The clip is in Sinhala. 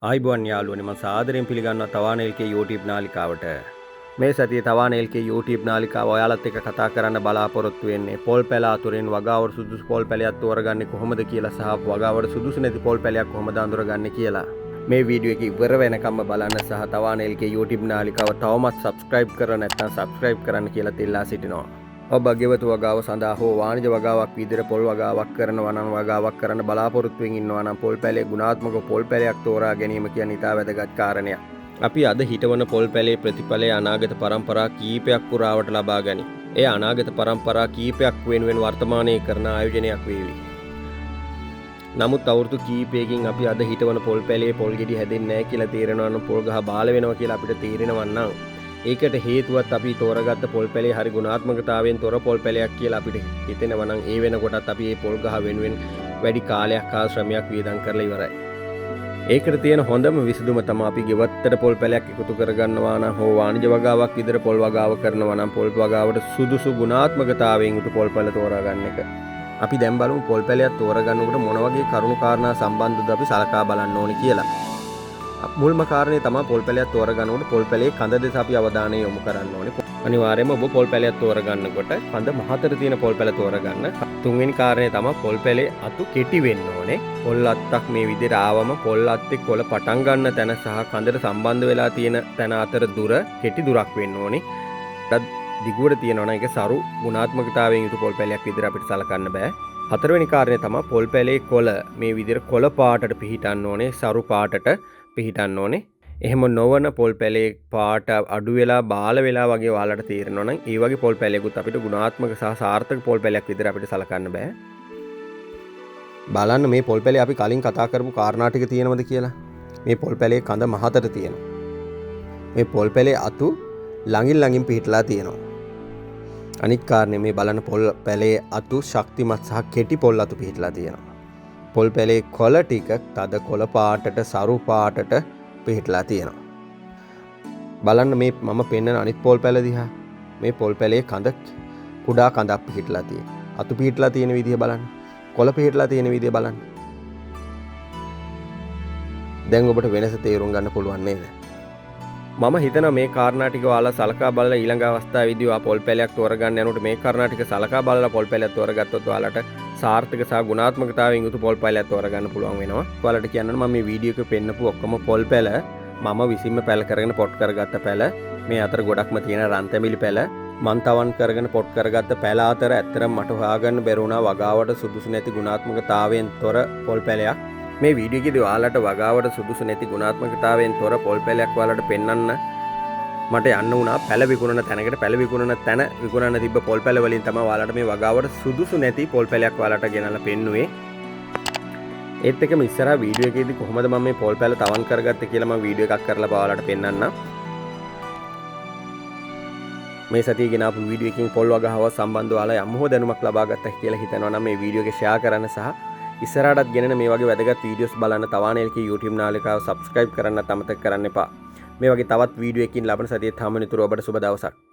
ආයිබෝන් යාළුවනේ මම සාදරයෙන් පිළිගන්නවා තවාන LK YouTube නාලිකාවට. මේ සතියේ තවාන LK YouTube නාලිකාව ඔයාලත් එක්ක කතා කරන්න බලාපොරොත්තු වෙන්නේ පොල් පැල අතුරින් වගාවට සුදුසු පොල් පැලයක් තෝරගන්නේ කොහොමද කියලා සහ වගාවට සුදුසු නැති පොල් පැලයක් කොහොමද අඳුරගන්නේ කියලා. මේ වීඩියෝ එක ඉවර වෙනකම්ම බලන්න සහ තවාන LK YouTube නාලිකාව තවමත් subscribe කරලා නැත්නම් subscribe කරන්න කියලා තිල්ලා සිටිනවා. ඔබ ගෙවතු වගාව සඳහා හෝ වාණිජ වගාවක් විදිහට පොල් වගාවක් කරනවා නම් වගාවක් කරන්න බලාපොරොත්තු වෙමින් ඉන්නවා නම් පොල් පැලේ ගුණාත්මක පොල් පැලයක් තෝරා ගැනීම කියන්නේ ඉතා වැදගත් කාරණයක්. අපි අද හිටවන පොල් පැලේ ප්‍රතිඵලය අනාගත පරම්පරා කීපයක් පුරාවට ලබා ගනි. එය අනාගත පරම්පරා කීපයක් වෙනුවෙන් වර්තමානයේ කරන ආයෝජනයක් වේවි. නමුත් අවුරුදු කීපයකින් අපි අද හිටවන පොල් පැලේ පොල් ගෙඩි හැදෙන්නේ නැහැ කියලා තේරෙනවා නම් පොල් ගහ බාල වෙනවා කියලා අපිට තේරෙනවා නම් ඒකට හේතුවත් අපි තෝරගත්ත පොල් පැලේ හරි ගුණාත්මකතාවයෙන් තොර පොල් පැලයක් කියලා අපිට හිතෙනවා නම් ඒ වෙනකොටත් අපි මේ පොල් ගහ වෙනුවෙන් වැඩි කාලයක් හා ශ්‍රමයක් වියදම් කරලා ඉවරයි. ඒකට තියෙන හොඳම විසඳුම තමයි අපි ගෙවත්තට පොල් පැලයක් එකතු කරගන්නවා නම් හෝ වාණිජ වගාවක් විතර පොල් වගාව කරනවා නම් පොල් වගාවට සුදුසු ගුණාත්මකතාවයෙන් යුතු පොල් පැල තෝරාගන්න එක. අපි දැන් බලමු පොල් පැලයක් තෝරගන්නකොට මොන වගේ කරුණු කාරණා සම්බන්ධද අපි සලකා බලන්න ඕනේ කියලා. මුල්ම කාරණේ තමයි පොල් පැලයක් තෝරගන්නකොට පොල් පැලේ කඳ දෙස අපි අවධානය යොමු කරන්න ඕනේ. අනිවාර්යයෙන්ම ඔබ පොල් පැලයක් තෝරගන්නකොට කඳ මහතර තියෙන පොල් පැල තෝරගන්න. තුන්වෙනි කාරණේ තමයි පොල් පැලේ අතු කෙටි වෙන්න ඕනේ. පොල් අත්තක් මේ විදිහට ආවම පොල් අත්තේ කොළ පටන් ගන්න තැන සහ කඳට සම්බන්ධ වෙලා තියෙන තැන අතර දුර කෙටි දුරක් වෙන්න ඕනේ. දිගුවට තියෙනවා නම් ඒක සරු ගුණාත්මකතාවයෙන් යුතු පොල් පැලයක් විදිහට අපිට සලකන්න බෑ. හතරවෙනි කාරණේ තමයි පොල් පැලේ කොළ මේ විදිහට කොළ පාටට පිහිටන්න ඕනේ, සරු පාටට පිහිටන්න ඕනේ. එහෙම නොවන පොල් පැලේ පාට අඩු වෙලා බාල වෙලා වගේ ඔයාලට තේරෙනවා නම් ඒ වගේ පොල් පැලයකුත් අපිට ගුණාත්මක සහ සාර්ථක පොල් පැලයක් විදිහට අපිට සලකන්න බෑ. බලන්න මේ පොල් පැලේ අපි කලින් කතා කරපු කාරණා ටික තියෙනවද කියලා. මේ පොල් පැලේ කඳ මහතට තියෙනවා. මේ පොල් පැලේ අතු ළඟින් පිහිටලා තියෙනවා. අනිත් කාරණේ මේ බලන්න පොල් පැලේ අතු ශක්තිමත් සහ කෙටි පොල් අතු පිහිටලා තියෙනවා. පොල් පැලේ කොළ ටික තද කොළ පාටට සරු පාටට පිහිටලා තියෙනවා. බලන්න මේ මම පෙන්නන අනිත් පොල් පැල දිහා. මේ පොල් පැලේ කඳ කුඩා කඳක් පිහිටලා තියෙනවා. අතු පිහිටලා තියෙන විදිය බලන්න. කොළ පිහිටලා තියෙන විදිය බලන්න. දැන් ඔබට වෙනස තේරුම් ගන්න පුළුවන් නේද? මම හිතනවා මේ කාරණා ටික ඔයාලා සලකා බලලා ඊළඟ අවස්ථාවේදී ඔයා පොල් පැලයක් තෝරගන්න යනකොට මේ කාරණා ටික සලකා බලලා පොල් පැලයක් තෝරගත්තොත් ඔයාලට සාර්ථක සහ ගුණාත්මකතාවයෙන් යුතු පොල් පැලයක් තෝරගන්න පුළුවන් වෙනවා. ඔයාලට කියන්න මම මේ වීඩියෝ එකේ පෙන්නපු ඔක්කොම පොල් පැල මම විසින්ම පැල කරගෙන පොට් කරගත්ත පැල. මේ අතර ගොඩක්ම තියෙන රන්තැමිලි පැල මන් තවන් කරගෙන පොට් කරගත්ත පැල අතර ඇත්තටම මට හොයාගන්න බැරි වුණා වගාවට සුදුසු නැති ගුණාත්මකතාවයෙන් තොර පොල් පැලයක්. මේ වීඩියෝ එකේදී ඔයාලට වගාවට සුදුසු නැති ගුණාත්මකතාවයෙන් තොර පොල් පැලයක් ඔයාලට පෙන්වන්න මට යන්න වුණා පැල විකුණන තැනකට. පැල විකුණන තැන විකුණන තිබ්බ පොල් පැල වලින් තමයි ඔයාලට මේ වගාවට සුදුසු නැති පොල් පැලයක් ඔයාලට ගෙනල්ලා පෙන්නුවේ. ඒත් එක්කම ඉස්සරහා වීඩියෝ එකේදී කොහොමද මම මේ පොල් පැල තවන් කරගත්තේ කියලා මම වීඩියෝ එකක් කරලා ඔයාලට පෙන්නන්නම්. මේ සතියේ ගෙනාපු වීඩියෝ එකකින් පොල් වගාව සම්බන්ධව ඔයාලා යම් හෝ දැනුමක් ලබා ගත්තා කියලා හිතනවා නම් මේ වීඩියෝ එක ෂෙයා කරන්න සහ ඉස්සරහටත් ගෙනෙන මේ වගේ වැදගත් වීඩියෝස් බලන්න තවාන LK YouTube නාලිකාව subscribe කරන්නත් අමතක කරන්න එපා. මේ වගේ තවත් වීඩියෝ එකකින් ලබන සතියේ හමුවෙනතුරු ඔබට සුබ දවසක්.